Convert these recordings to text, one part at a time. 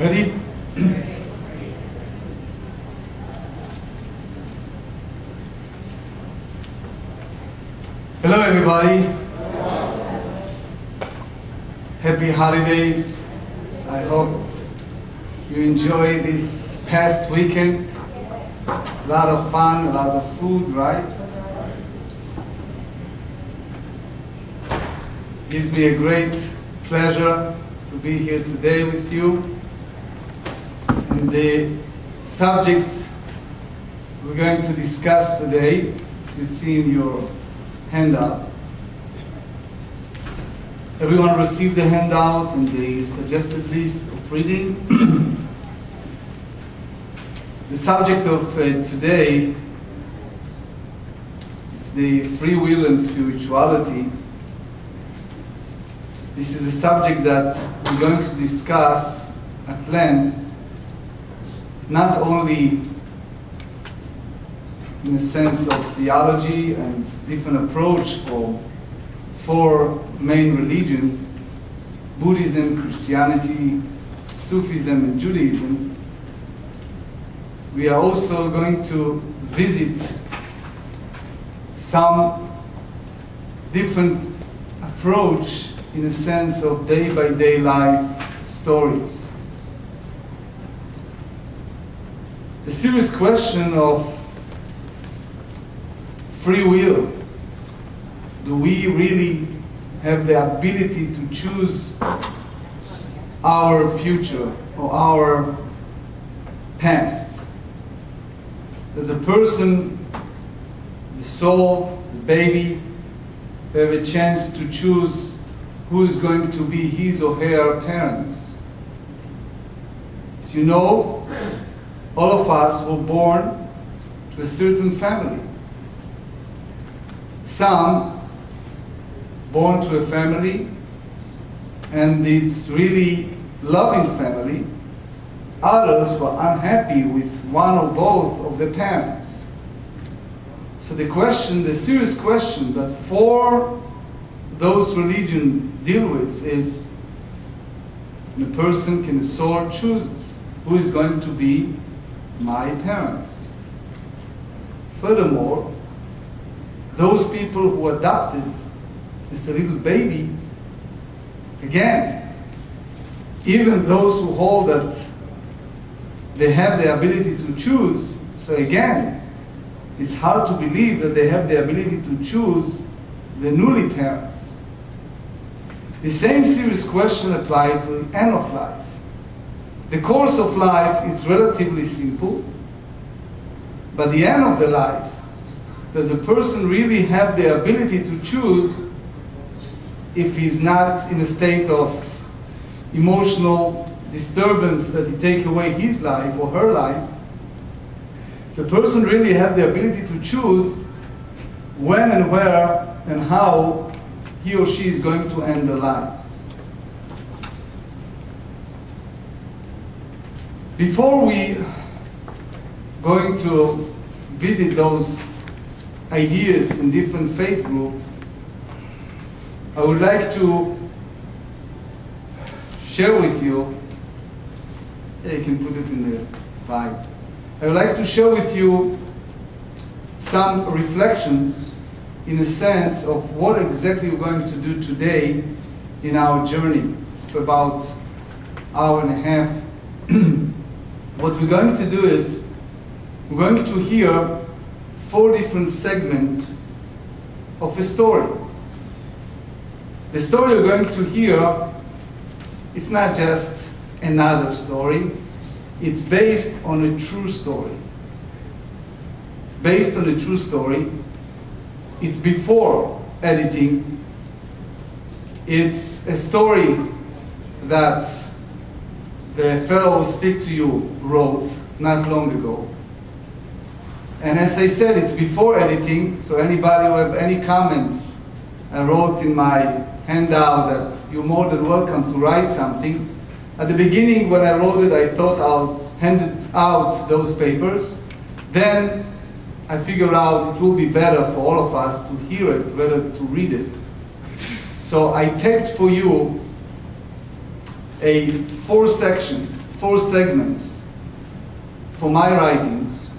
Ready? Hello everybody. Happy holidays. I hope you enjoy this past weekend. A lot of fun, a lot of food, right? Gives me a great pleasure to be here today with you. And the subject we're going to discuss today, as you see in your handout. Everyone received the handout and the suggested list of reading. The subject of today is the free will and spirituality. This is a subject that we're going to discuss at length, not only in the sense of theology and different approach for four main religions, Buddhism, Christianity, Sufism, and Judaism. We are also going to visit some different approach in a sense of day-by-day life stories. The serious question of free will. Do we really have the ability to choose our future or our past? Does a person, the soul, the baby, have a chance to choose who is going to be his or her parents? As you know, all of us were born to a certain family. Some born to a family, and it's really loving family. Others were unhappy with one or both of the parents. So the question, the serious question that for those religions deal with is, when a person, can a soul chooses who is going to be my parents? Furthermore, those people who adopted as a little baby, again, even those who hold that they have the ability to choose, so again, it's hard to believe that they have the ability to choose the newly parents. The same serious question applies to the end of life. The course of life is relatively simple, but the end of the life, does a person really have the ability to choose if he's not in a state of emotional disturbance that he take away his life or her life? The person really have the ability to choose when and where and how he or she is going to end their life. Before we going to visit those ideas in different faith groups, I would like to share with you, you can put it in the slide. I would like to share with you some reflections in a sense of what exactly we're going to do today in our journey for about an hour and a half. What we're going to do is we're going to hear 4 different segments of a story. The story you're going to hear, it's not just another story. It's based on a true story. It's based on a true story. It's before editing. It's a story that the fellow who speak to you wrote not long ago. And as I said, it's before editing, so anybody who have any comments, I wrote in my handout that you're more than welcome to write something. At the beginning, when I wrote it, I thought I'll hand out those papers. Then I figured out it will be better for all of us to hear it rather to read it. So I tagged for you a four 4 segments for my writings.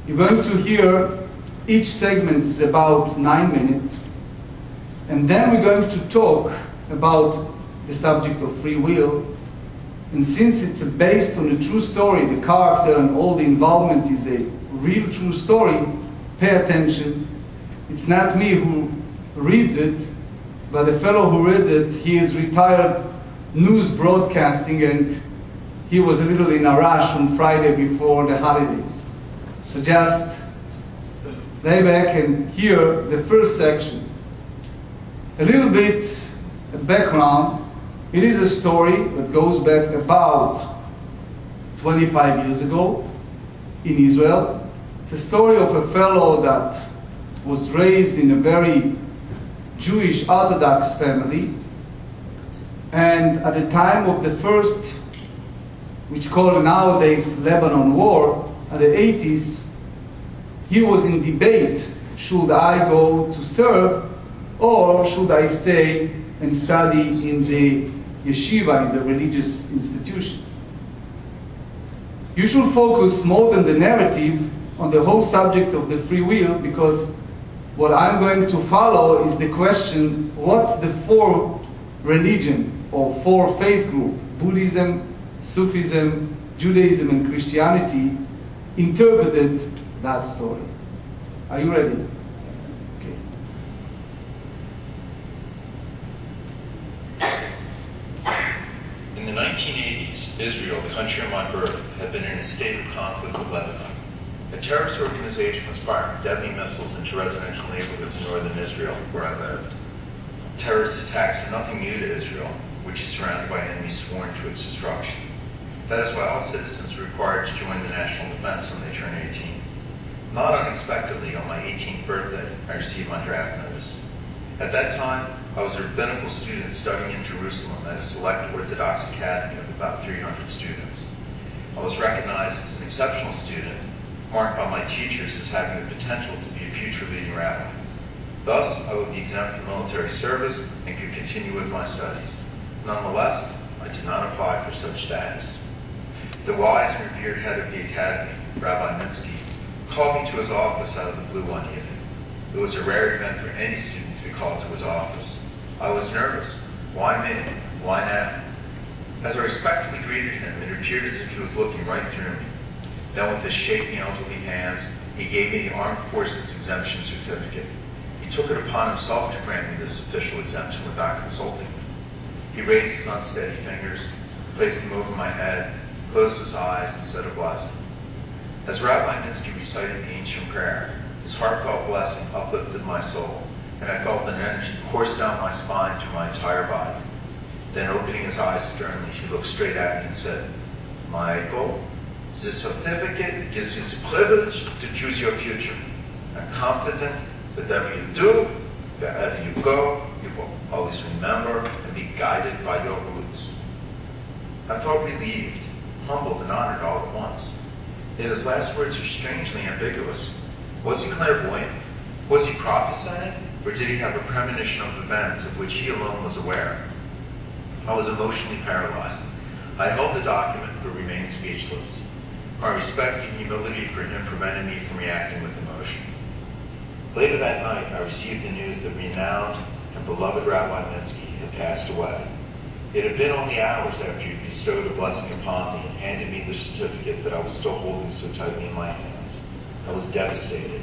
You're going to hear each segment is about 9 minutes, and then we're going to talk about the subject of free will. And since it's based on a true story, the character and all the involvement is a real true story, pay attention. It's not me who reads it, but the fellow who reads it, he is retired news broadcasting, and he was a little in a rush on Friday before the holidays. So just lay back and hear the first section. A little bit of background. It is a story that goes back about 25 years ago in Israel. It's a story of a fellow that was raised in a very Jewish Orthodox family, and at the time of the first, which called nowadays Lebanon War, at the 80s, he was in debate, should I go to serve or should I stay and study in the yeshiva, in the religious institution. You should focus more than the narrative on the whole subject of the free will, because what I'm going to follow is the question, what the 4 religion or 4 faith group, Buddhism, Sufism, Judaism, and Christianity, interpreted that story. Are you ready? Okay. In the 1980s, Israel, the country of my birth, had been in a state of conflict with Lebanon. A terrorist organization was firing deadly missiles into residential neighborhoods in northern Israel, where I lived. Terrorist attacks are nothing new to Israel, which is surrounded by enemies sworn to its destruction. That is why all citizens are required to join the national defense when they turn 18. Not unexpectedly, on my 18th birthday, I received my draft notice. At that time, I was a rabbinical student studying in Jerusalem at a select Orthodox academy of about 300 students. I was recognized as an exceptional student, marked by my teachers as having the potential to be a future leading rabbi. Thus, I would be exempt from military service and could continue with my studies. Nonetheless, I did not apply for such status. The wise and revered head of the academy, Rabbi Minsky, called me to his office out of the blue one evening. It was a rare event for any student to be called to his office. I was nervous. Why me? Why now? As I respectfully greeted him, it appeared as if he was looking right through me. Then with his shaking elderly hands, he gave me the Armed Forces Exemption Certificate. He took it upon himself to grant me this official exemption without consulting me. He raised his unsteady fingers, placed them over my head, closed his eyes, and said a blessing. As Rabbi Minsky recited the ancient prayer, his heartfelt blessing uplifted my soul, and I felt an energy course down my spine to my entire body. Then opening his eyes sternly, he looked straight at me and said, Michael, this certificate gives you the privilege to choose your future. I'm confident that whatever you do, wherever you go, you will always remember and be guided by your roots. I felt relieved, humbled, and honored all at once. Yet his last words were strangely ambiguous. Was he clairvoyant? Was he prophesying? Or did he have a premonition of events of which he alone was aware? I was emotionally paralyzed. I held the document but remained speechless. My respect and humility for him prevented me from reacting with emotion. Later that night, I received the news that renowned and beloved Rabbi Minsky had passed away. It had been only hours after he bestowed a blessing upon me and handed me the certificate that I was still holding so tightly in my hands. I was devastated.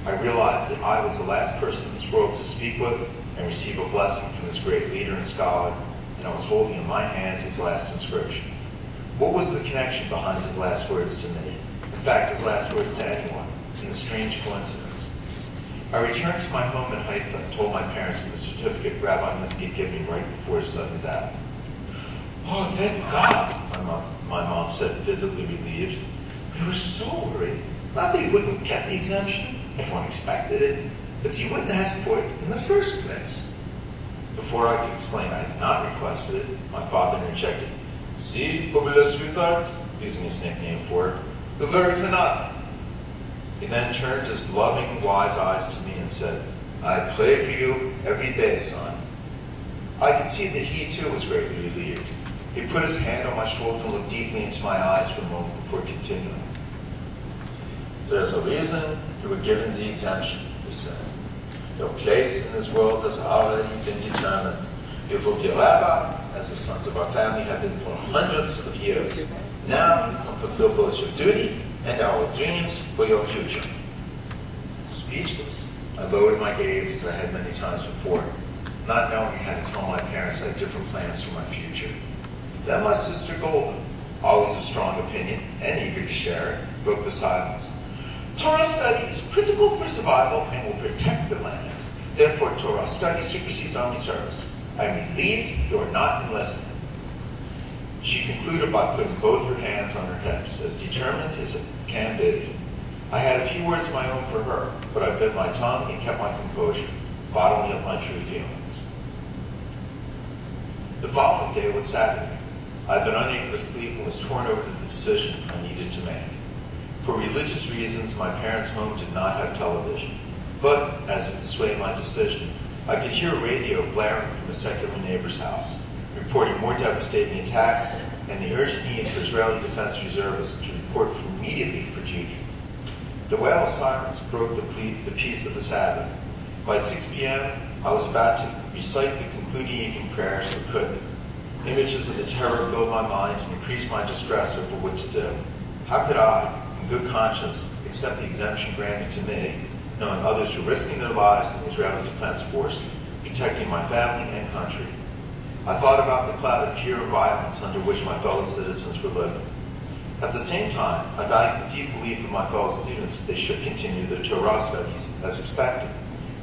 I realized that I was the last person in this world to speak with and receive a blessing from this great leader and scholar, and I was holding in my hand his last inscription. What was the connection behind his last words to me? In fact, his last words to anyone, in a strange coincidence. I returned to my home in Haifa and told my parents of the certificate Rabbi Minsky had given me right before his sudden death. Oh, thank God, my mom said, visibly relieved. We were so worried. Not that you wouldn't get the exemption. Everyone expected it. But you wouldn't ask for it in the first place. Before I could explain I had not requested it, my father interjected, See, popular sweetheart, using his nickname for it, you're very for nothing. He then turned his loving, wise eyes to me and said, I pray for you every day, son. I could see that he too was greatly relieved. He put his hand on my shoulder and looked deeply into my eyes for a moment before continuing. There's a reason you were given the exemption, he said. Your place in this world has already been determined. You will be a rabbi, as the sons of our family have been for hundreds of years. Now you can fulfill both your duty and our dreams for your future. Speechless, I lowered my gaze as I had many times before, not knowing how to tell my parents I had different plans for my future. Then my sister Golden, always of strong opinion and eager to share it, broke the silence. Torah study is critical for survival and will protect the land. Therefore, Torah study supersedes army service. I am relieved you are not enlisted. She concluded by putting both her hands on her hips, as determined as it can be. I had a few words of my own for her, but I bit my tongue and kept my composure, bottling up my true feelings. The following day was Saturday. I had been unable to sleep and was torn over the decision I needed to make. For religious reasons, my parents' home did not have television. But, as if to sway my decision, I could hear a radio blaring from a secular neighbor's house, reporting more devastating attacks and the urgent need for Israeli defense reservists to report immediately for duty. The wail of sirens broke the peace of the Sabbath. By 6 p.m., I was about to recite the concluding evening prayers, but couldn't. Images of the terror filled my mind and increased my distress over what to do. How could I, in good conscience, accept the exemption granted to me, knowing others were risking their lives in the Israeli Defense Force, protecting my family and country? I thought about the cloud of fear and violence under which my fellow citizens were living. At the same time, I valued the deep belief of my fellow students that they should continue their Torah studies as expected.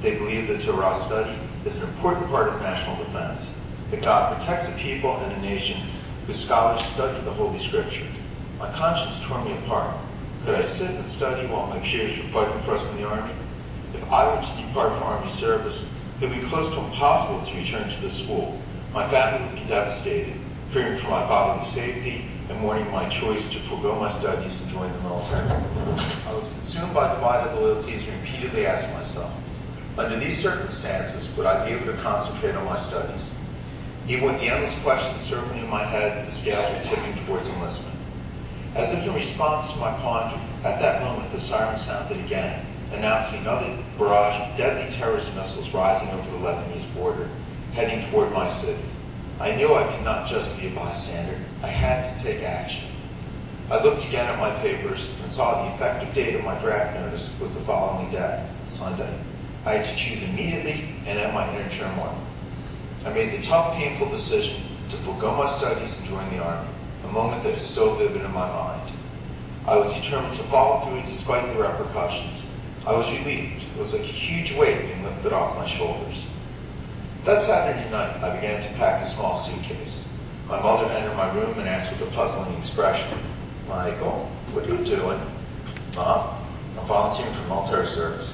They believe that Torah study is an important part of national defense, that God protects a people and a nation whose scholars study the Holy Scripture. My conscience tore me apart. Could I sit and study while my peers were fighting for us in the Army? If I were to depart from Army service, it would be close to impossible to return to this school. My family would be devastated, fearing for my bodily safety and mourning my choice to forego my studies and join the military. I was consumed by divided loyalties and repeatedly asked myself, under these circumstances, would I be able to concentrate on my studies? Even with the endless questions circling in my head, the scales were tipping towards enlistment. As if in response to my quandary, at that moment the siren sounded again, announcing another barrage of deadly terrorist missiles rising over the Lebanese border, heading toward my city. I knew I could not just be a bystander. I had to take action. I looked again at my papers and saw the effective date of my draft notice was the following day, Sunday. I had to choose immediately and end my inner turmoil. I made the tough, painful decision to forego my studies and join the Army, a moment that is still vivid in my mind. I was determined to follow through despite the repercussions. I was relieved. It was like a huge weight being lifted off my shoulders. That Saturday night, I began to pack a small suitcase. My mother entered my room and asked with a puzzling expression, Michael, what are you doing? Mom, I'm volunteering for military service.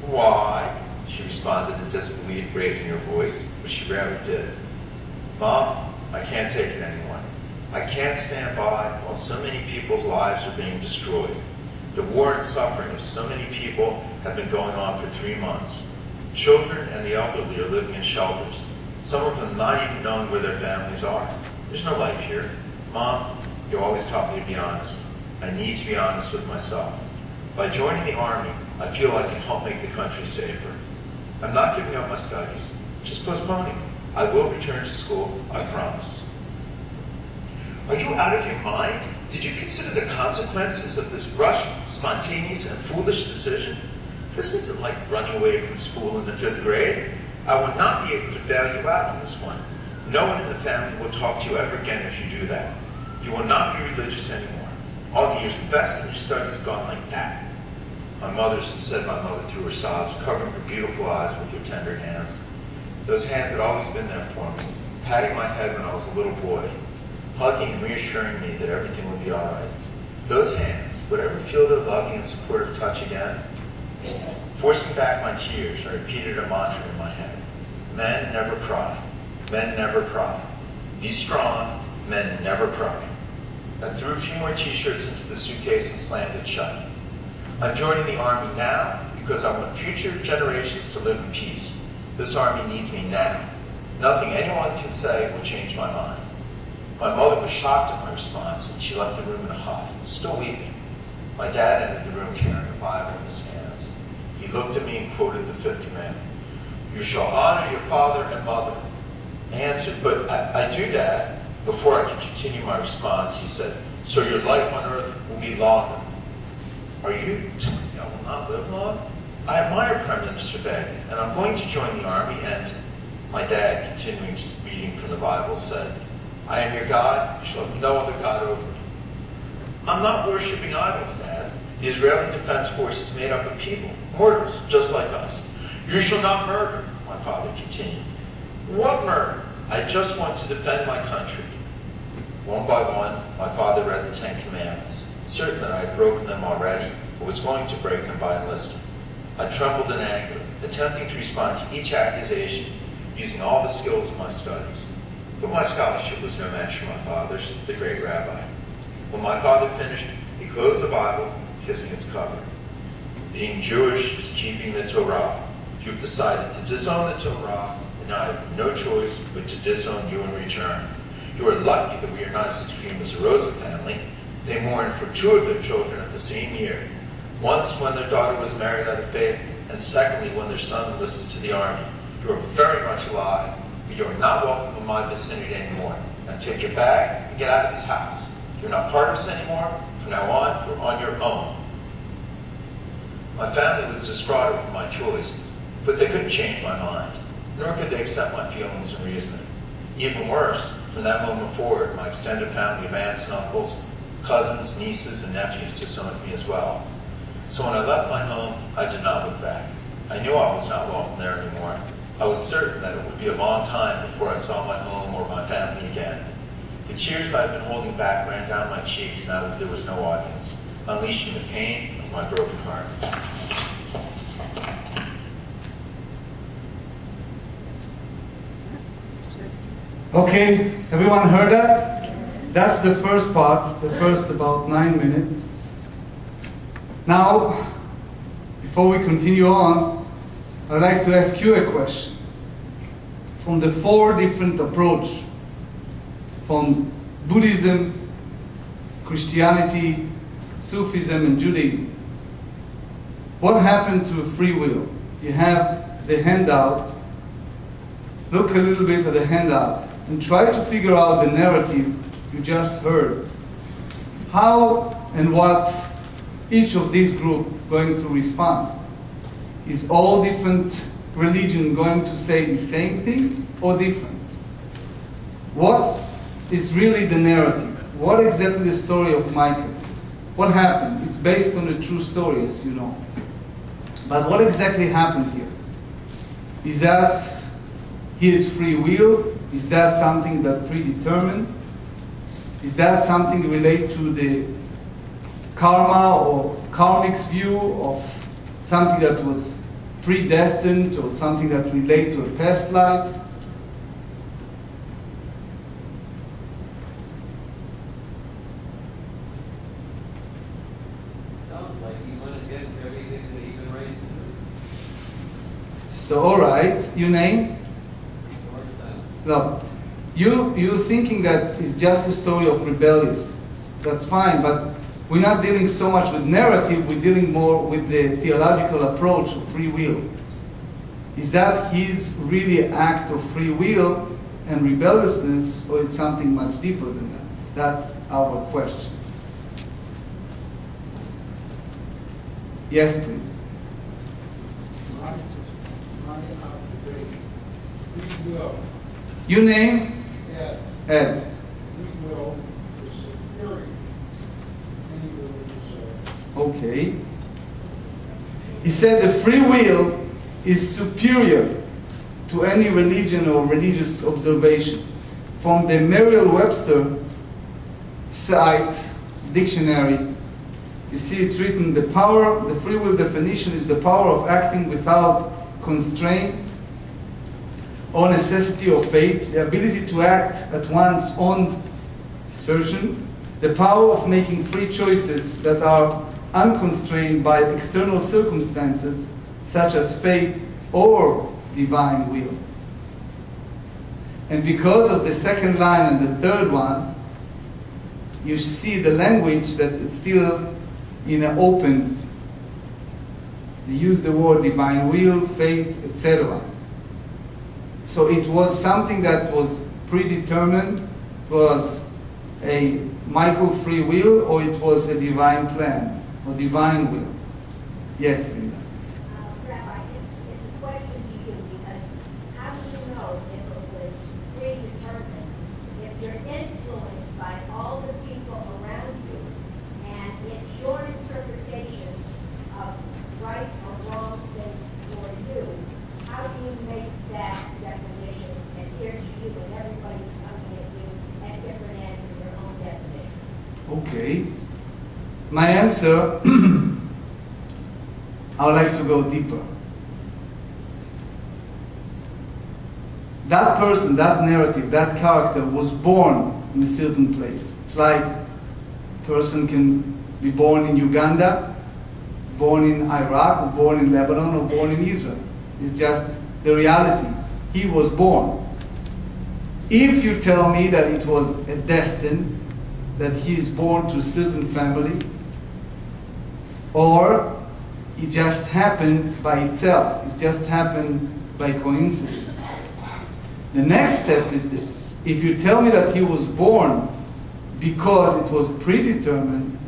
Why? She responded in disbelief, raising her voice, which she rarely did. Mom, I can't take it anymore. I can't stand by while so many people's lives are being destroyed. The war and suffering of so many people have been going on for 3 months. Children and the elderly are living in shelters, some of them not even knowing where their families are. There's no life here. Mom, you always taught me to be honest. I need to be honest with myself. By joining the Army, I feel I can help make the country safer. I'm not giving up my studies, just postponing. I will return to school, I promise. Are you out of your mind? Did you consider the consequences of this rushed, spontaneous, and foolish decision? This isn't like running away from school in the 5th grade. I will not be able to bail you out on this one. No one in the family will talk to you ever again if you do that. You will not be religious anymore. All the years invested in your studies gone like that. My mother, said my mother through her sobs, covering her beautiful eyes with her tender hands. Those hands had always been there for me, patting my head when I was a little boy, hugging and reassuring me that everything would be all right. Those hands, would ever feel their loving and supportive touch again? Forcing back my tears, I repeated a mantra in my head. Men never cry. Men never cry. Be strong. Men never cry. I threw a few more t-shirts into the suitcase and slammed it shut. I'm joining the Army now because I want future generations to live in peace. This Army needs me now. Nothing anyone can say will change my mind. My mother was shocked at my response, and she left the room in a huff, still weeping. My dad entered the room carrying a Bible in his hands. He looked at me and quoted the fifth commandment. You shall honor your father and mother. I answered, but I do, Dad. Before I could continue my response, he said, so your life on earth will be longer. Are you telling me I will not live long? I admire Prime Minister Begg, and I'm going to join the army, and my dad, continuing reading from the Bible, said, I am your God, you shall have no other God over me. I'm not worshiping idols, Dad. The Israeli Defense Force is made up of people, mortals, just like us. You shall not murder, my father continued. What murder? I just want to defend my country. One by one, my father read the 10 Commandments, certain that I had broken them already, but was going to break them by enlisting. I trembled in anger, attempting to respond to each accusation, using all the skills of my studies. But my scholarship was no match for my father's, the great rabbi. When my father finished, he closed the Bible, kissing its cover. Being Jewish is keeping the Torah. You've decided to disown the Torah, and I have no choice but to disown you in return. You are lucky that we are not as extreme as the Rosa family. They mourned for 2 of their children at the same year. Once when their daughter was married out of faith, and secondly when their son enlisted to the army. You are very much alive, but you are not welcome in my vicinity anymore. Now take your bag and get out of this house. You're not part of us anymore. From now on, you're on your own. My family was distraught over my choice, but they couldn't change my mind, nor could they accept my feelings and reasoning. Even worse, from that moment forward, my extended family of aunts and uncles, cousins, nieces, and nephews disowned me as well. So when I left my home, I did not look back. I knew I was not welcome there anymore. I was certain that it would be a long time before I saw my home or my family again. The tears I had been holding back ran down my cheeks now that there was no audience, unleashing the pain of my broken heart. Okay, everyone heard that? That's the first part, the first about 9 minutes. Now, before we continue on, I'd like to ask you a question. From the 4 different approaches, from Buddhism, Christianity, Sufism, and Judaism, what happened to free will? You have the handout. Look a little bit at the handout and try to figure out the narrative you just heard. How and what each of these groups going to respond? Is all different religion going to say the same thing or different? What is really the narrative? What exactly the story of Michael? What happened? It's based on a true story, as you know. But what exactly happened here? Is that his free will? Is that something that predetermined? Is that something related to the karma or karmic's view of something that was predestined or something that relates to a past life? Sounds like he went against everything that he been raised to do. So, all right, your name? No, you're thinking that it's just a story of rebelliousness. That's fine, but we're not dealing so much with narrative, we're dealing more with the theological approach of free will. Is that his really act of free will and rebelliousness, or it's something much deeper than that? That's our question. Yes, please. Free will. Your name? Ed. Ed. Free will is superior to any religious Okay. He said the free will is superior to any religion or religious observation. From the Merriam-Webster site dictionary, you see it's written, the free will definition is the power of acting without constraint or necessity or fate, the ability to act at one's own assertion, the power of making free choices that are unconstrained by external circumstances such as fate or divine will. And because of the second line and the third one, you see the language that it's still in an open. They use the word divine will, fate, etc. So it was something that was predetermined, was a Michael free will, or it was a divine plan, or divine will. Yes, Linda. Rabbi, it's a question to you, because how do you know if it was predetermined, if you're influenced by all the people around you, and it's your interpretation of right or wrong thing for you, how do you make that definition adhere to you when everybody's coming at you at different ends in their own definition? Okay. My answer, I would like to go deeper. That person, that narrative, that character was born in a certain place. It's like a person can be born in Uganda, born in Iraq, or born in Lebanon, or born in Israel. It's just the reality. He was born. If you tell me that it was a destiny, that he is born to a certain family, or it just happened by itself, it just happened by coincidence. The next step is this. If you tell me that he was born because it was predetermined,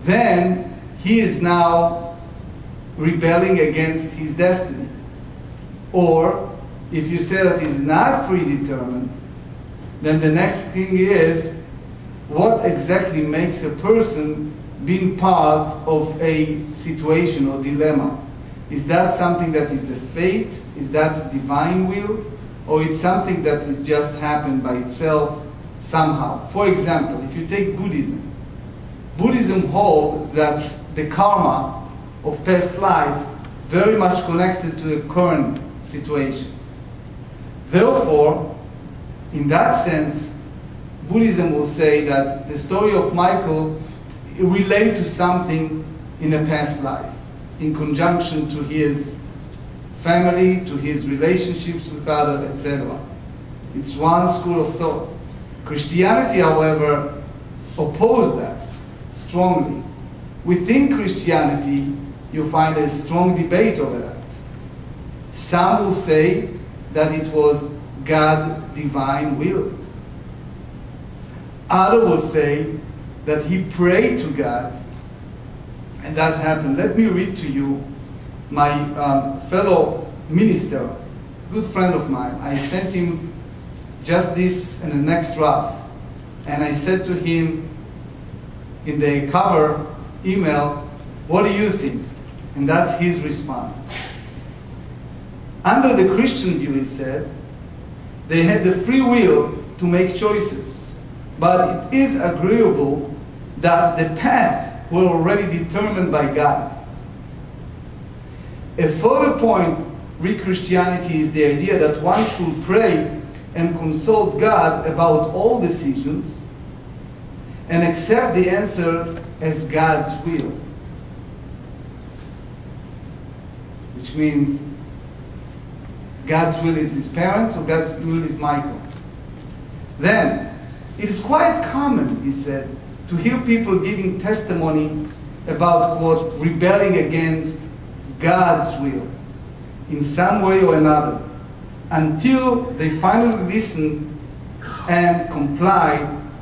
then he is now rebelling against his destiny. Or if you say that he's not predetermined, then the next thing is, what exactly makes a person being part of a situation or dilemma? Is that something that is a fate? Is that divine will? Or it's something that has just happened by itself somehow? For example, if you take Buddhism, Buddhism holds that the karma of past life very much connected to the current situation. Therefore, in that sense, Buddhism will say that the story of Michael relates to something in a past life, in conjunction to his family, to his relationships with others, etc. It's one school of thought. Christianity, however, opposes that strongly. Within Christianity, you find a strong debate over that. Some will say that it was God's divine will. Others will say that he prayed to God, and that happened. Let me read to you my fellow minister, good friend of mine. I sent him just this and the next draft, and I said to him in the cover email, what do you think? And that's his response. Under the Christian view, he said, they had the free will to make choices, but it is agreeable that the path were already determined by God. A further point with Christianity is the idea that one should pray and consult God about all decisions and accept the answer as God's will. Which means God's will is his parents, or God's will is Michael. Then, it is quite common, he said, to hear people giving testimonies about, quote, rebelling against God's will in some way or another, until they finally listen and comply,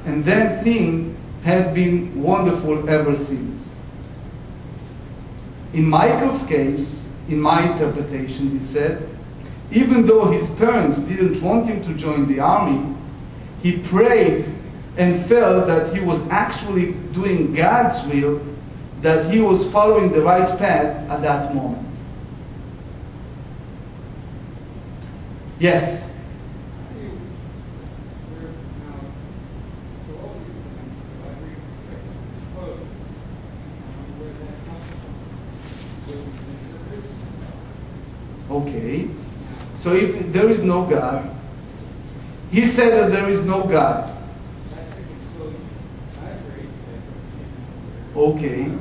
and then things have been wonderful ever since. In Michael's case, in my interpretation, he said, even though his parents didn't want him to join the army, he prayed and felt that he was actually doing God's will, that he was following the right path at that moment. Yes? Okay. So if there is no God, he said that there is no God. Okay.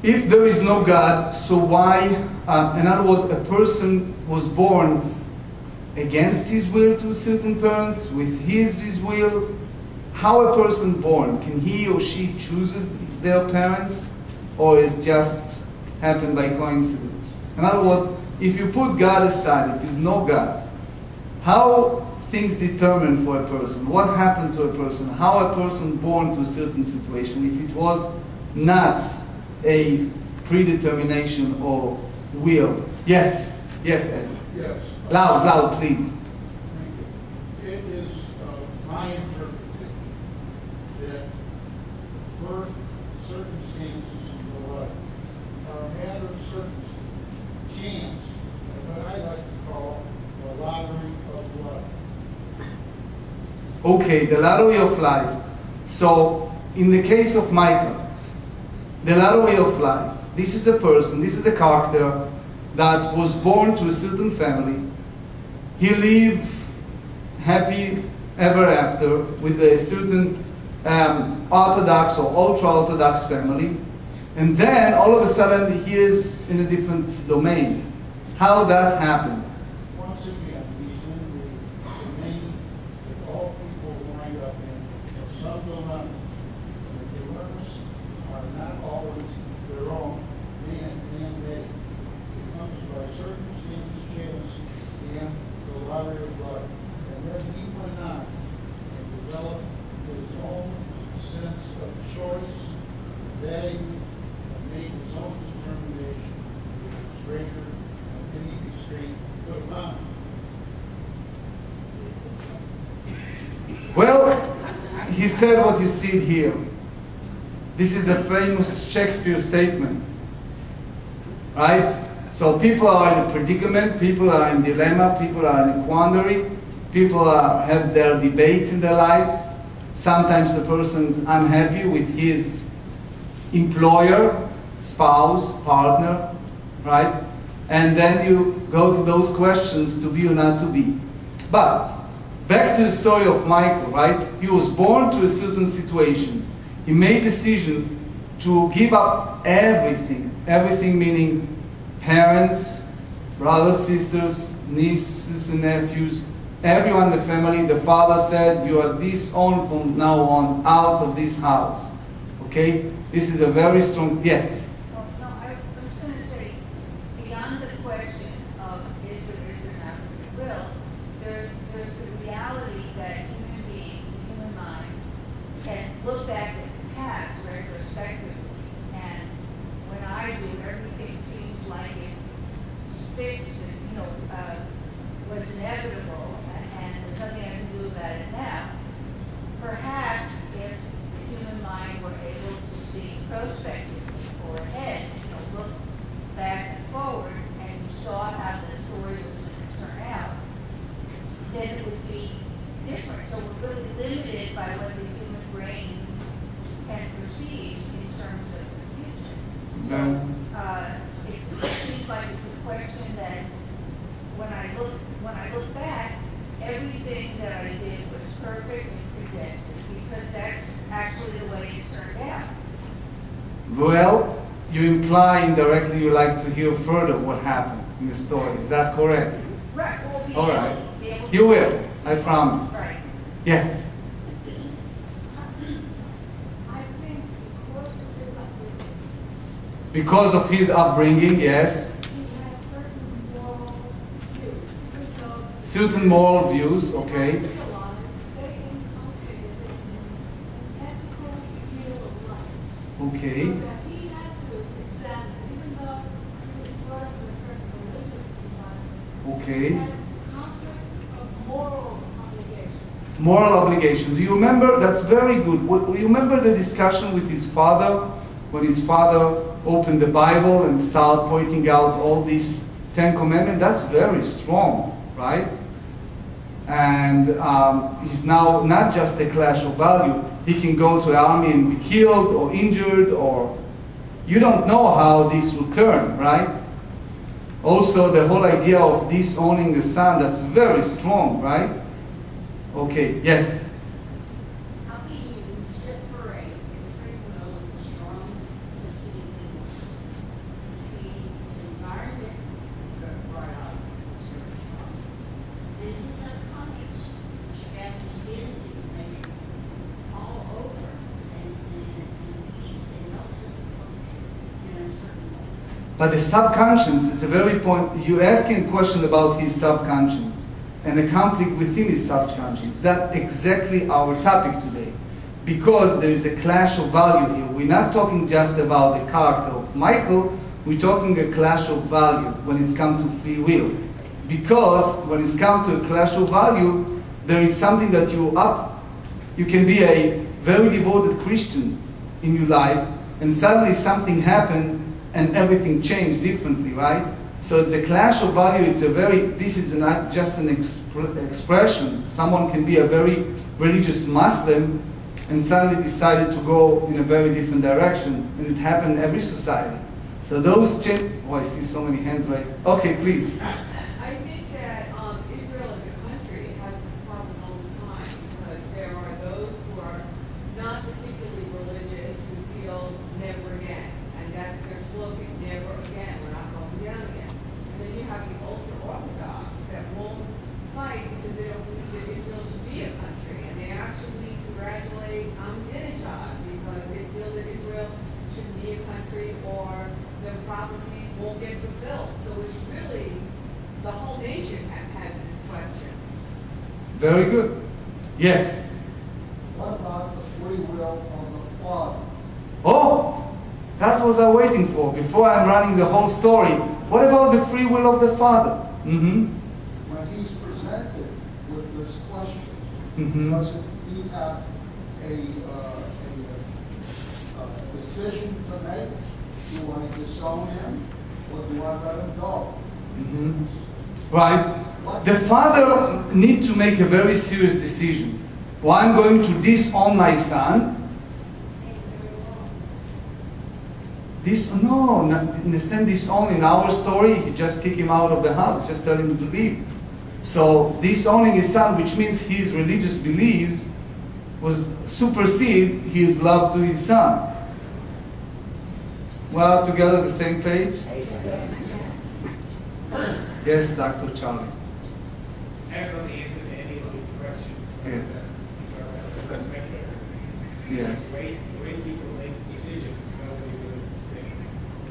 if there is no God, so why, in other words, a person was born against his will to certain parents, with his will? How a person born? Can he or she chooses their parents, or is just happened by coincidence? In other words, if you put God aside, if there's no God, how things determine for a person? What happened to a person? How a person born to a certain situation, if it was not a predetermination or will? Yes, yes, Ed. Yes. Loud, loud, please. Thank you. It is my interpretation that birth circumstances in your life are a matter of circumstance, chance, and what I like to call the lottery of life. Okay, the lottery of life. So, in the case of Michael, the lottery of life, this is a person, this is the character that was born to a certain family. He lived happy ever after with a certain Orthodox or ultra-Orthodox family. And then, all of a sudden, he is in a different domain. How that happened? Once again, he's in the domain that all people wind up in, but some do not. And the dilemmas are not always their own, man-made. It comes by circumstance, chance, and the lottery of life. And then he went on and developed his own sense of choice, value, and made his own determination, which was greater than any constraint could amount. Well, he said what you see here. This is a famous Shakespeare statement, right? So people are in a predicament, people are in dilemma, people are in a quandary, people have their debates in their lives. Sometimes the person's unhappy with his employer, spouse, partner, right? And then you go to those questions, to be or not to be. But back to the story of Michael, right? He was born to a certain situation. He made a decision to give up everything. Everything meaning parents, brothers, sisters, nieces and nephews, everyone in the family. The father said, you are disowned from now on, out of this house. Okay? This is a very strong, yes? Well, no, I was going to say, beyond the question of is or not free will, there's the reality that human beings, the human mind, can look back at the past retrospectively, and when I do, everything seems like it's fixed and, was inevitable, and there's nothing I can do about it now. Perhaps if the human mind were able to see prospectively or ahead, look back and forward, and you saw how the story was going to turn out, then it would be different. So we're really limited by what the human brain can perceive in terms of the future. So it seems like it's a question that when I look back, everything that I did was perfect and predestined, because that's actually the way it turned out. Well, you imply indirectly you like to hear further what happened in the story. Is that correct? Right. We'll be All able, right. be able to You will, I promise. Right. Yes. I think Because of his upbringing, yes. he had certain moral views. Certain moral views, okay. Okay. Okay. Moral obligation. Do you remember? That's very good. You remember the discussion with his father, when his father opened the Bible and started pointing out all these 10 commandments? That's very strong, right? And he's now not just a clash of value. He can go to the army and be killed or injured, or you don't know how this will turn, right? Also, the whole idea of disowning the son, that's very strong, right? Okay, yes? How can you separate free will and strong decision? But the subconscious, it's a very point, you're asking a question about his subconscious and the conflict within his subconscious. That's exactly our topic today. Because there is a clash of value here. We're not talking just about the character of Michael, we're talking a clash of value when it's come to free will. Because when it's come to a clash of value, there is something that you can be a very devoted Christian in your life, and suddenly something happened and everything changed differently, right? So it's a clash of value. This is not just an expression. Someone can be a very religious Muslim and suddenly decided to go in a very different direction, and it happened in every society. So those oh, I see so many hands raised. Okay, please. I think that Israel as a country has this problem all the time because there are those who are not particularly religious who feel never again, and that's their slogan, never again, we're not going down again. And then you have the ultra-Orthodox that won't fight because they don't believe that Israel should be a country, and they actually congratulate Ahmadinejad because they feel that Israel shouldn't be a country or the prophecies won't get fulfilled. So it's really, the whole nation has this question. Very good. Yes. What about the free will of the Father? Oh, that was I waiting for. Before I'm running the whole story. What about the free will of the Father? Mm-hmm. When he's presented with this question, Mm-hmm. doesn't he have a decision to make? Do I disown him or do I let him go? Mm-hmm. Right. The father needs to make a very serious decision. Well, I'm going to disown my son. No, not in the sense disown. In our story, he just kicked him out of the house, just tell him to leave. So disowning his son, which means his religious beliefs was supersede his love to his son. Well, together on the same page? Yes, Dr. Charlie. I don't know the answer to any of these questions, but Yeah. let's make it. Yes. The way people make decisions, nobody really understands.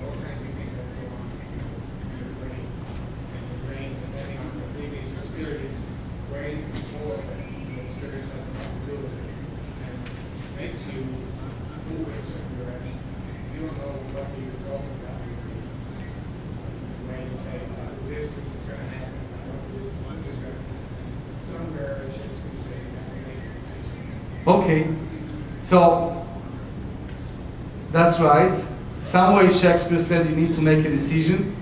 All kinds of things that go on in your brain. And your brain, depending on the previous experience, way before the experience has nothing to do with it. And makes you move in a certain direction. You don't know what the result of that will be. The way you say, this is going to happen, I don't do this, this is going to happen. Somewhere Shakespeare saying you have to make a decision. Okay. So, that's right. Somewhere Shakespeare said you need to make a decision.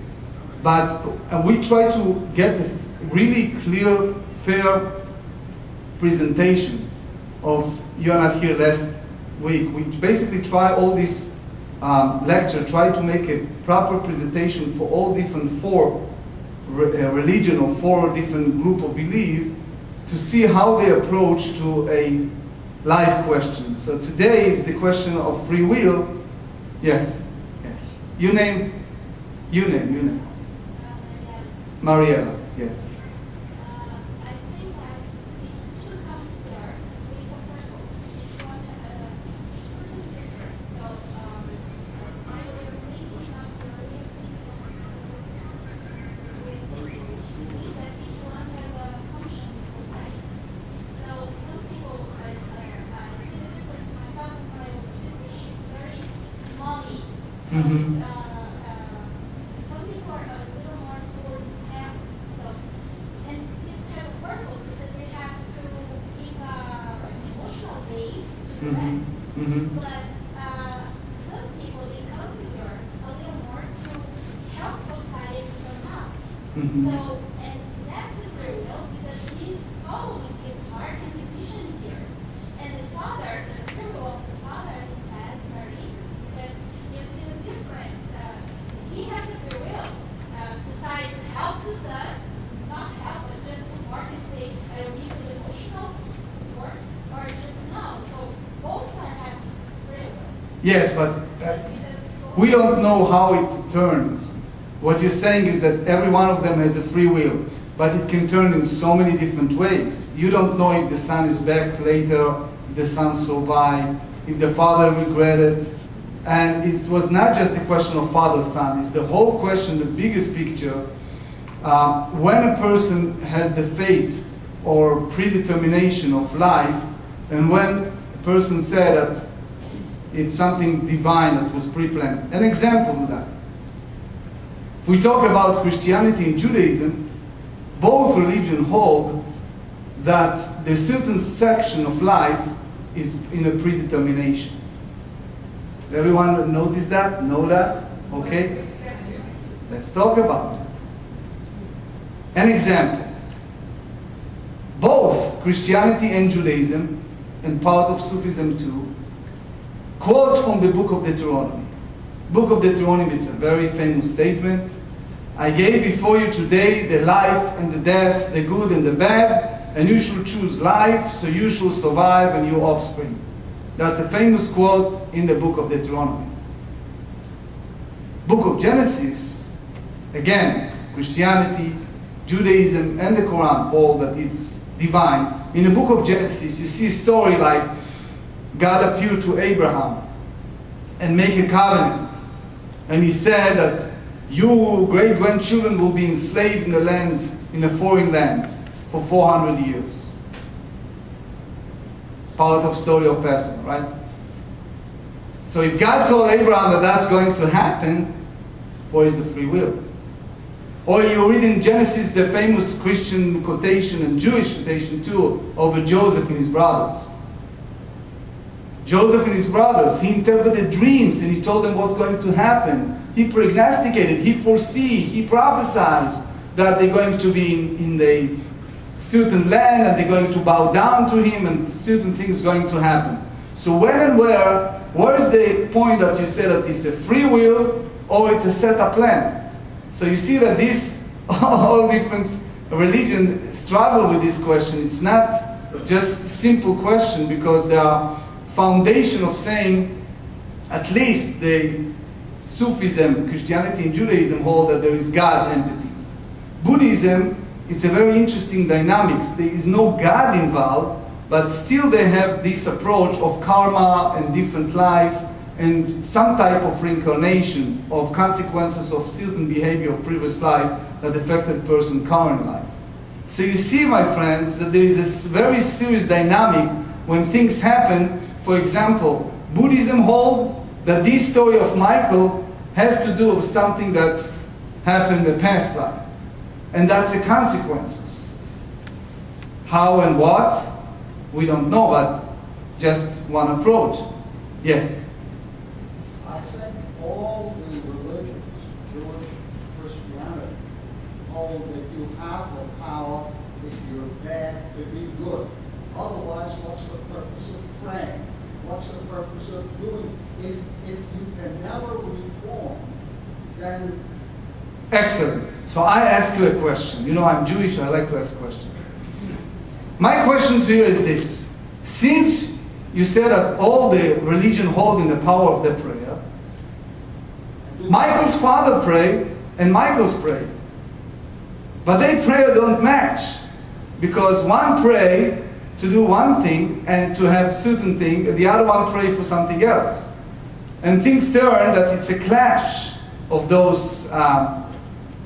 But we try to get a really clear, fair presentation of You're Not Here last week. We basically try all this lecture, try to make a proper presentation for all different four religion or four different group of beliefs to see how they approach to a life question. So today is the question of free will. Yes, yes. You name. Mariella, yes. I think that each person comes to earth with a purpose. Each person is different. So I believe each comes to earth means that each one has a function in society. So some people, I see the difference myself and my older sister, she's very mommy. Mm-hmm. Some people are a little more towards family. So, and this has a purpose because they have to give an emotional base to the rest. Mm-hmm. But some people, they come to Europe a little more to help society somehow. Mm-hmm. So, and that's the free will because he's following his heart and his vision here. And the father, the free will of the father, he said, is very interesting because you see the difference. He has the free will. Decide to help the son, not help, but just support his state, give the emotional support, or just no. So both are have free will. Yes, but we don't know how it turns. What you're saying is that every one of them has a free will, but it can turn in so many different ways. You don't know if the son is back later, if the son survived, if the father regretted And it was not just a question of father-son, it's the whole question, the biggest picture. When a person has the fate or predetermination of life, and when a person said that it's something divine that was pre-planned. An example of that. If we talk about Christianity and Judaism, both religions hold that there's a certain section of life is in a predetermination. Everyone notice that? Know that? Okay? Let's talk about it. An example. Both Christianity and Judaism, and part of Sufism too, quote from the book of Deuteronomy. Book of Deuteronomy is a very famous statement. I gave before you today the life and the death, the good and the bad, and you shall choose life, so you shall survive and your offspring. That's a famous quote in the book of Deuteronomy. Book of Genesis, again, Christianity, Judaism, and the Quran hold that it's divine. In the book of Genesis, you see a story like God appeared to Abraham and make a covenant. And he said that your great-grandchildren will be enslaved in the land, in a foreign land, for 400 years. Part of story of Passover, right? So if God told Abraham that that's going to happen, where is the free will? Or you read in Genesis the famous Christian quotation and Jewish quotation too, over Joseph and his brothers. Joseph and his brothers, he interpreted dreams and he told them what's going to happen. He prognosticated, he foresees, he prophesies that they're going to be in the certain land and they're going to bow down to him and certain things going to happen. So when and where is the point that you say that it's a free will or it's a set up plan? So you see that this, all different religions struggle with this question. It's not just a simple question because there are foundation of saying at least the Sufism, Christianity and Judaism hold that there is God entity. Buddhism, it's a very interesting dynamics. There is no God involved, but still they have this approach of karma and different life and some type of reincarnation of consequences of certain behavior of previous life that affected person current life. So you see, my friends, that there is this very serious dynamic when things happen. For example, Buddhism holds that this story of Michael has to do with something that happened in the past life. And that's the consequences. How and what, we don't know, but just one approach. Yes? I think all the religions, Jewish, Christianity, hold that you have the power, if you're bad, to be good. Otherwise, what's the purpose of praying? What's the purpose of doing? If you can never reform, then... Excellent. So I ask you a question. You know I'm Jewish, I like to ask questions. My question to you is this. Since you said that all the religion hold in the power of the prayer, Michael's father prayed and Michael's prayed. But their prayer don't match. Because one pray to do one thing and to have certain thing, and the other one pray for something else. And things turn that it's a clash of those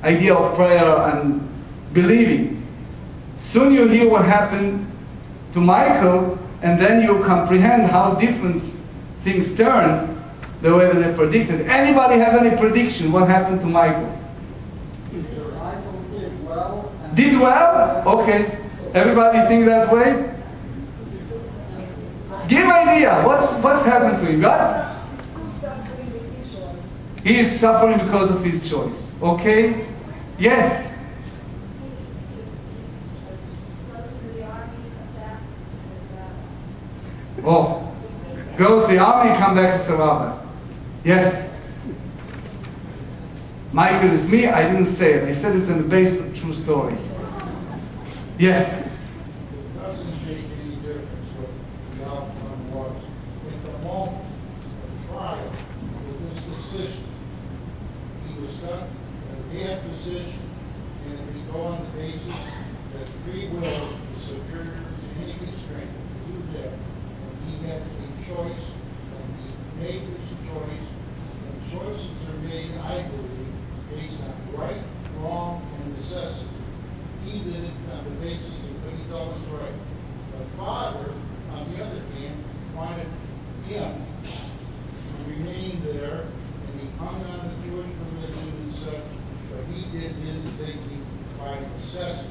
idea of prayer and believing. Soon you hear what happened to Michael, and then you comprehend how different things turn the way that they predicted. Anybody have any prediction what happened to Michael? Michael did well. Did well? Okay. Everybody think that way? Give idea. What happened to him? What? He is suffering because of his choice. Okay? Yes? Oh. Goes to the army, come back as a rabbi. Yes? Michael is me, I didn't say it. I said it's in the base of a true story. Yes? It doesn't make any difference what the outcome was. At the moment of trial, with this decision, he was stuck in a bad position, and if we go on the basis that free will is superior to any constraint to do that, and he had a choice, and he made his choice, his thinking by necessity.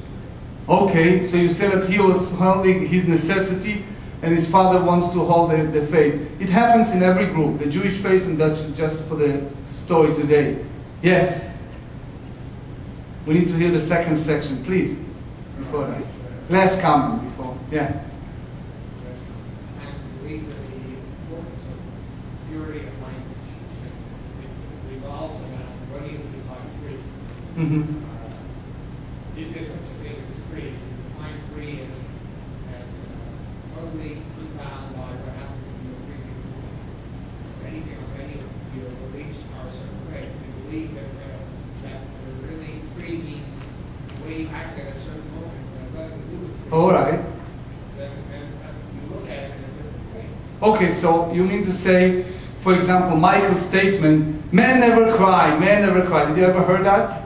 Okay, so you said that he was holding his necessity and his father wants to hold the faith. It happens in every group, the Jewish faith, and that's just for the story today. Yes? We need to hear the second section, please. Before that. Last comment before. Yeah. And believe that the importance of purity of language. It revolves around what do you mean by free? Mm-hmm. Is there such a thing as free? You define free as totally unbound by what happened in your previous life. Anything of any of your beliefs are a certain way. You believe that really free means way back at a certain moment. Nothing to do with free. All right. Then you look at it in a different way. Okay, so you mean to say, for example, Michael's statement, men never cry, men never cry. Did you ever heard that?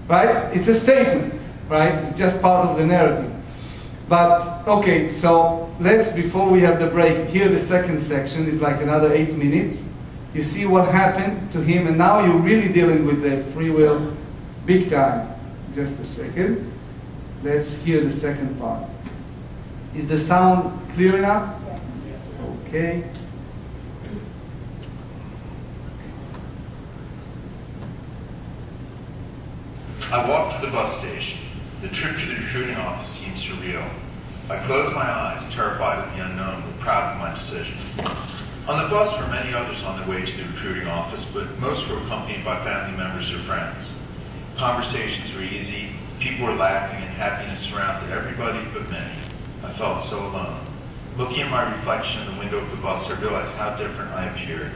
Right? It's a statement, right? It's just part of the narrative. But, okay, so let's, before we have the break, here the second section is like another 8 minutes. You see what happened to him, and now you're really dealing with the free will big time. Just a second. Let's hear the second part. Is the sound clear enough? Yes. Okay. I walked to the bus station. The trip to the recruiting office seemed surreal. I closed my eyes, terrified of the unknown, but proud of my decision. On the bus were many others on their way to the recruiting office, but most were accompanied by family members or friends. Conversations were easy, people were laughing, and happiness surrounded everybody but me. I felt so alone. Looking at my reflection in the window of the bus, I realized how different I appeared.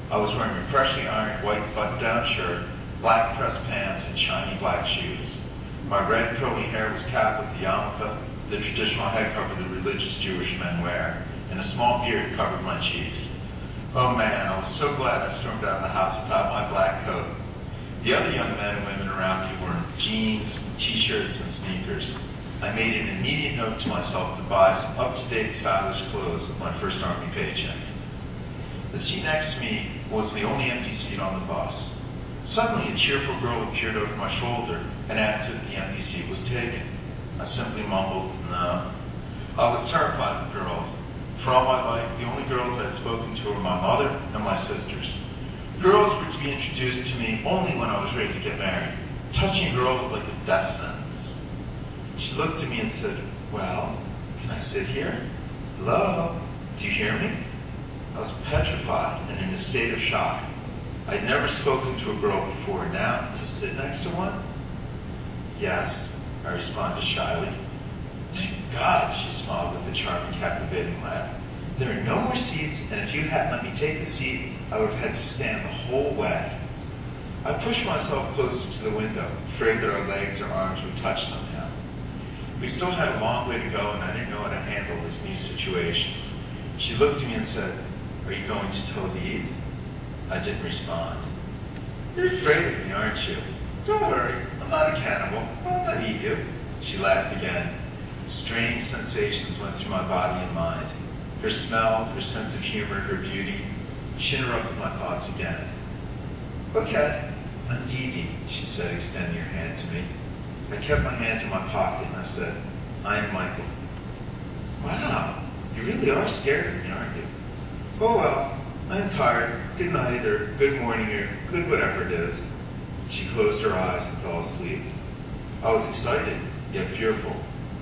I was wearing a freshly ironed white button-down shirt, black pressed pants, and shiny black shoes. My red curly hair was capped with the yarmulke, the traditional head cover that religious Jewish men wear, and a small beard covered my cheeks. Oh man, I was so glad I stormed out of the house without my black coat. The other young men and women around me were in jeans, t-shirts, and sneakers. I made an immediate note to myself to buy some up-to-date stylish clothes with my first Army paycheck. The seat next to me was the only empty seat on the bus. Suddenly, a cheerful girl appeared over my shoulder and asked if the empty seat was taken. I simply mumbled, no. I was terrified of girls. For all my life, the only girls I'd spoken to were my mother and my sisters. Girls were to be introduced to me only when I was ready to get married. Touching a girl was like a death sentence. She looked at me and said, well, can I sit here? Hello? Do you hear me? I was petrified and in a state of shock. I'd never spoken to a girl before. Now, to sit next to one? Yes, I responded shyly. Thank God, she smiled with a charming, captivating laugh. There are no more seats, and if you hadn't let me take the seat, I would have had to stand the whole way. I pushed myself closer to the window, afraid that our legs or arms would touch somehow. We still had a long way to go, and I didn't know how to handle this new situation. She looked at me and said, are you going to Tel Aviv? I didn't respond. You're afraid of me, aren't you? Don't worry, I'm not a cannibal. I'll not eat you. She laughed again. Strange sensations went through my body and mind. Her smell, her sense of humor, her beauty. She interrupted my thoughts again. Okay, I'm Didi, she said, extending her hand to me. I kept my hand in my pocket and I said, I'm Michael. Wow, you really are scared of me, aren't you? Oh well, I'm tired. Good night, or good morning, or good whatever it is. She closed her eyes and fell asleep. I was excited, yet fearful.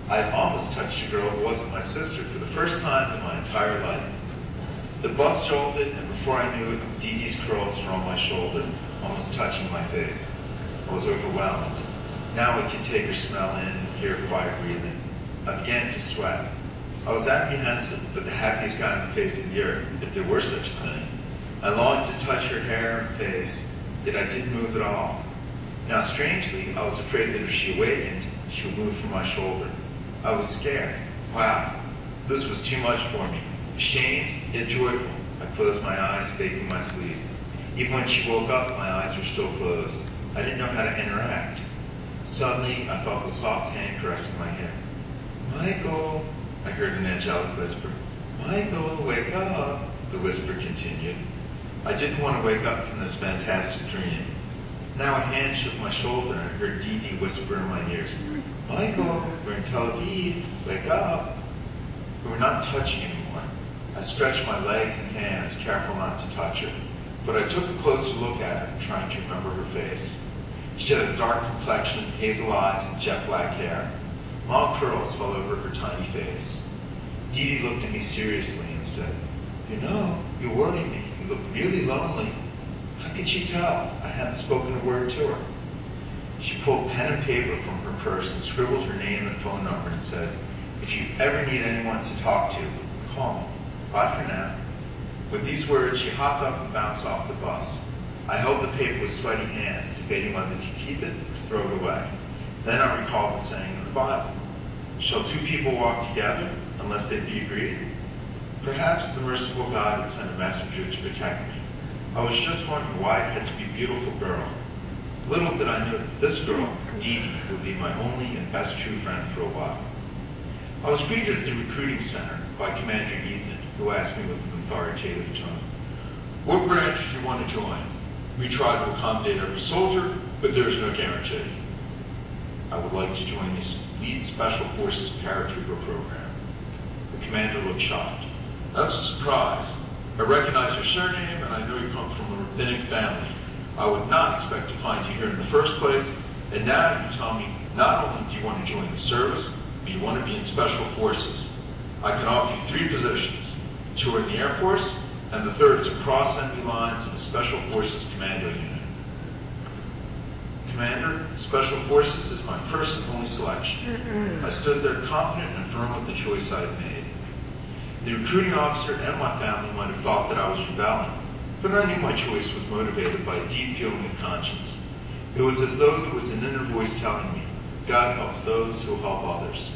I had almost touched a girl who wasn't my sister for the first time in my entire life. The bus jolted, and before I knew it, Didi's curls were on my shoulder, almost touching my face. I was overwhelmed. Now I could take her smell in and hear her quiet breathing. I began to sweat. I was apprehensive, but the happiest guy on the face of the earth, if there were such a thing. I longed to touch her hair and face, yet I didn't move at all. Now, strangely, I was afraid that if she awakened, she would move from my shoulder. I was scared. Wow, this was too much for me. Ashamed, yet joyful, I closed my eyes, faking my sleep. Even when she woke up, my eyes were still closed. I didn't know how to interact. Suddenly, I felt a soft hand caressing my hair. Michael, I heard an angelic whisper. Michael, wake up, the whisper continued. I didn't want to wake up from this fantastic dream. Now a hand shook my shoulder and I heard Didi whisper in my ears, Michael, we're in Tel Aviv, wake up. We were not touching anymore. I stretched my legs and hands, careful not to touch her. But I took a closer look at her, trying to remember her face. She had a dark complexion, hazel eyes, and jet black hair. Long curls fell over her tiny face. Didi looked at me seriously and said, you know, you worry me. You look really lonely. How could she tell? I hadn't spoken a word to her. She pulled pen and paper from her purse and scribbled her name and phone number and said, if you ever need anyone to talk to, call me. Bye for now. With these words, she hopped up and bounced off the bus. I held the paper with sweaty hands, debating whether to keep it or throw it away. Then I recalled the saying in the Bible, shall two people walk together unless they be agreed? Perhaps the merciful God would send a messenger to protect me. I was just wondering why it had to be a beautiful girl. Little did I know that this girl, Didi, would be my only and best true friend for a while. I was greeted at the recruiting center by Commander Ethan, who asked me with an authoritative tone, what branch do you want to join? We try to accommodate every soldier, but there is no guarantee. I would like to join the Elite Special Forces Paratrooper program. The commander looked shocked. That's a surprise. I recognize your surname, and I know you come from a rabbinic family. I would not expect to find you here in the first place, and now you tell me not only do you want to join the service, but you want to be in Special Forces. I can offer you 3 positions. 2 are in the Air Force, and the 3rd is across enemy lines in the Special Forces Commando Unit. Commander, Special Forces is my first and only selection. I stood there confident and firm with the choice I had made. The recruiting officer and my family might have thought that I was rebelling, but I knew my choice was motivated by a deep feeling of conscience. It was as though there was an inner voice telling me, God helps those who help others.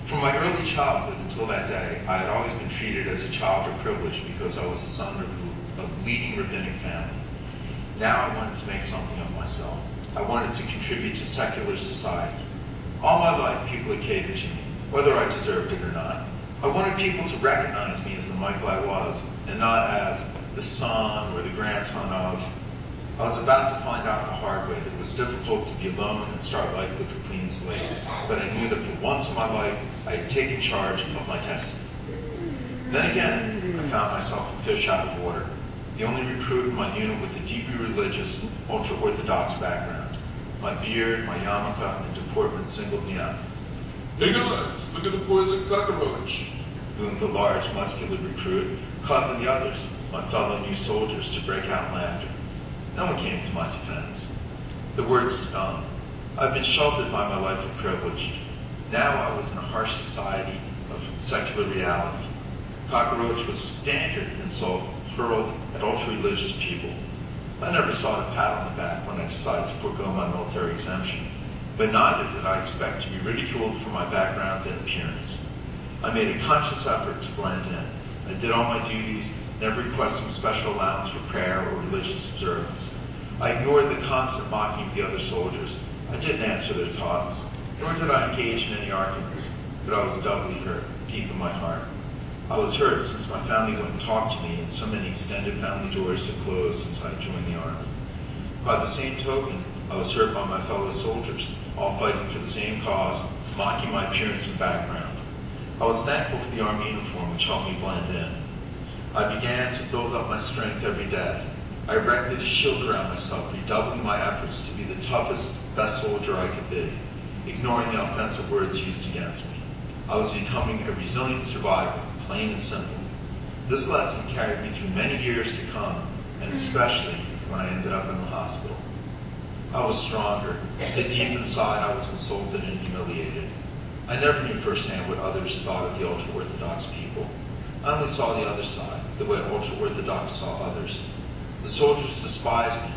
From my early childhood until that day, I had always been treated as a child of privilege because I was the son of a leading rabbinic family. Now I wanted to make something of myself. I wanted to contribute to secular society. All my life, people had catered to me, whether I deserved it or not. I wanted people to recognize me as the Michael I was, and not as the son or the grandson of. I was about to find out the hard way that it was difficult to be alone and start life with a clean slate, but I knew that for once in my life, I had taken charge of my destiny. Then again, I found myself a fish out of water, the only recruit in my unit with a deeply religious, ultra-Orthodox background. My beard, my yarmulke, and deportment singled me out. Hey guys, look at the poison cockroach, boomed the large, muscular recruit, causing the others, my fellow new soldiers, to break out in laughter. No one came to my defense. The words stung. I've been sheltered by my life of privilege. Now I was in a harsh society of secular reality. Cockroach was a standard insult hurled at ultra-religious people. I never sought a pat on the back when I decided to forego my military exemption, but neither did I expect to be ridiculed for my background and appearance. I made a conscious effort to blend in. I did all my duties, never requesting special allowance for prayer or religious observance. I ignored the constant mocking of the other soldiers. I didn't answer their taunts, nor did I engage in any arguments, but I was doubly hurt, deep in my heart. I was hurt since my family wouldn't talk to me and so many extended family doors had closed since I joined the Army. By the same token, I was hurt by my fellow soldiers, all fighting for the same cause, mocking my appearance and background. I was thankful for the Army uniform, which helped me blend in. I began to build up my strength every day. I erected a shield around myself, redoubling my efforts to be the toughest, best soldier I could be, ignoring the offensive words used against me. I was becoming a resilient survivor, plain and simple. This lesson carried me through many years to come, and especially when I ended up in the hospital. I was stronger, but deep inside I was insulted and humiliated. I never knew firsthand what others thought of the ultra-Orthodox people. I only saw the other side, the way ultra-Orthodox saw others. The soldiers despised me.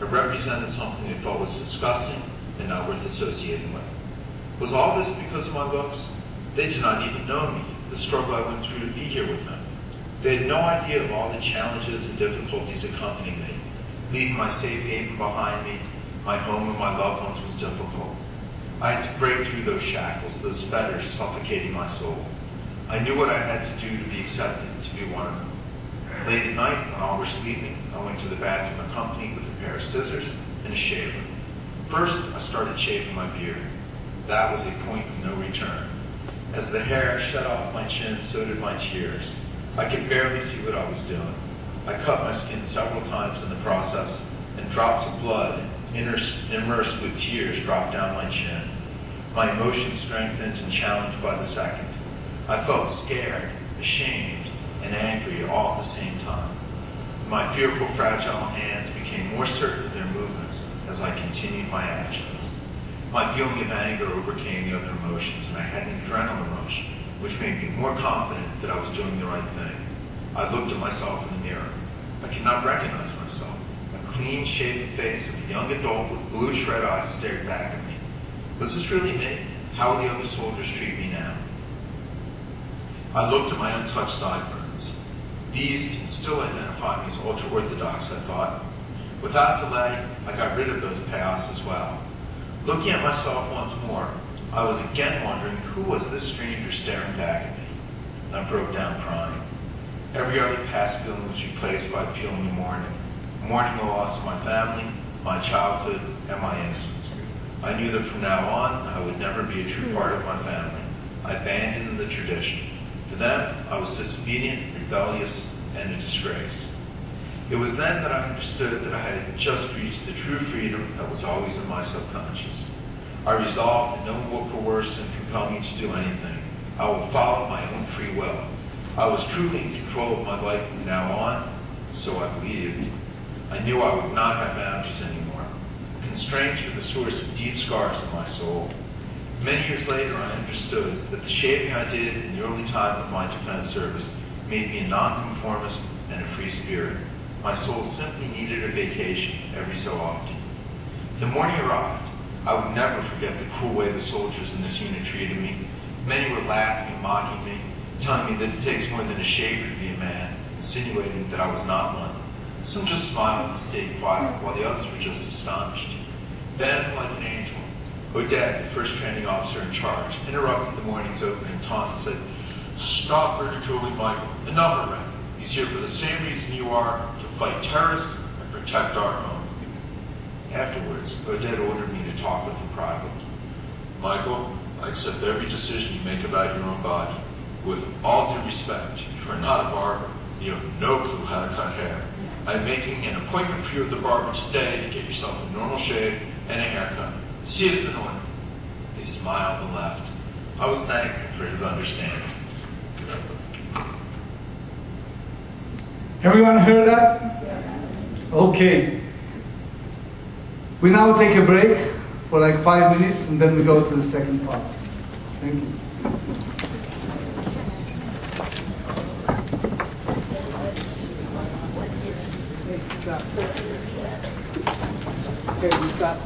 I represented something they felt was disgusting and not worth associating with. Was all this because of my looks? They did not even know me, the struggle I went through to be here with them. They had no idea of all the challenges and difficulties accompanying me. Leaving my safe haven behind me, my home and my loved ones was difficult. I had to break through those shackles, those fetters suffocating my soul. I knew what I had to do to be accepted, to be one of them. Late at night, when all were sleeping, I went to the bathroom accompanied with a pair of scissors and a shaver. First, I started shaving my beard. That was a point of no return. As the hair shed off my chin, so did my tears. I could barely see what I was doing. I cut my skin several times in the process, and drops of blood, immersed with tears, dropped down my chin. My emotions strengthened and challenged by the second. I felt scared, ashamed, and angry all at the same time. My fearful, fragile hands became more certain of their movements as I continued my actions. My feeling of anger overcame the other emotions, and I had an adrenaline rush, which made me more confident that I was doing the right thing. I looked at myself in the mirror. I could not recognize myself. A clean-shaven face of a young adult with bluish red eyes stared back at me. Was this really me? How will the other soldiers treat me now? I looked at my untouched sideburns. These can still identify me as ultra-Orthodox, I thought. Without delay, I got rid of those payas as well. Looking at myself once more, I was again wondering who was this stranger staring back at me. I broke down crying. Every other past feeling was replaced by a feeling of mourning. Mourning the loss of my family, my childhood, and my innocence. I knew that from now on, I would never be a true part of my family. I abandoned the tradition. For them, I was disobedient, rebellious, and a disgrace. It was then that I understood that I had just reached the true freedom that was always in my subconscious. I resolved that no one will coerce and compel me to do anything. I will follow my own free will. I was truly in control of my life from now on, so I believed. I knew I would not have boundaries anymore. Constraints were the source of deep scars in my soul. Many years later, I understood that the shaving I did in the early time of my defense service made me a nonconformist and a free spirit. My soul simply needed a vacation every so often. The morning arrived. I would never forget the cruel way the soldiers in this unit treated me. Many were laughing and mocking me, telling me that it takes more than a shaver to be a man, insinuating that I was not one. Some just smiled and stayed quiet, while the others were just astonished. Then, like an angel, Odette, the first training officer in charge, interrupted the morning's opening taunt and said, "Stop ridiculing Michael. Enough already. He's here for the same reason you are, to fight terrorists and protect our home." Afterwards, Odette ordered me to talk with him privately. "Michael, I accept every decision you make about your own body. With all due respect, you are not a barber. You have no clue how to cut hair. I'm making an appointment for you at the barber today to get yourself a normal shave and a haircut. See it as an order." He smiled and left. I was thankful for his understanding. Everyone heard that? Okay. We now take a break for like 5 minutes and then we go to the second part. Thank you. Here, you've got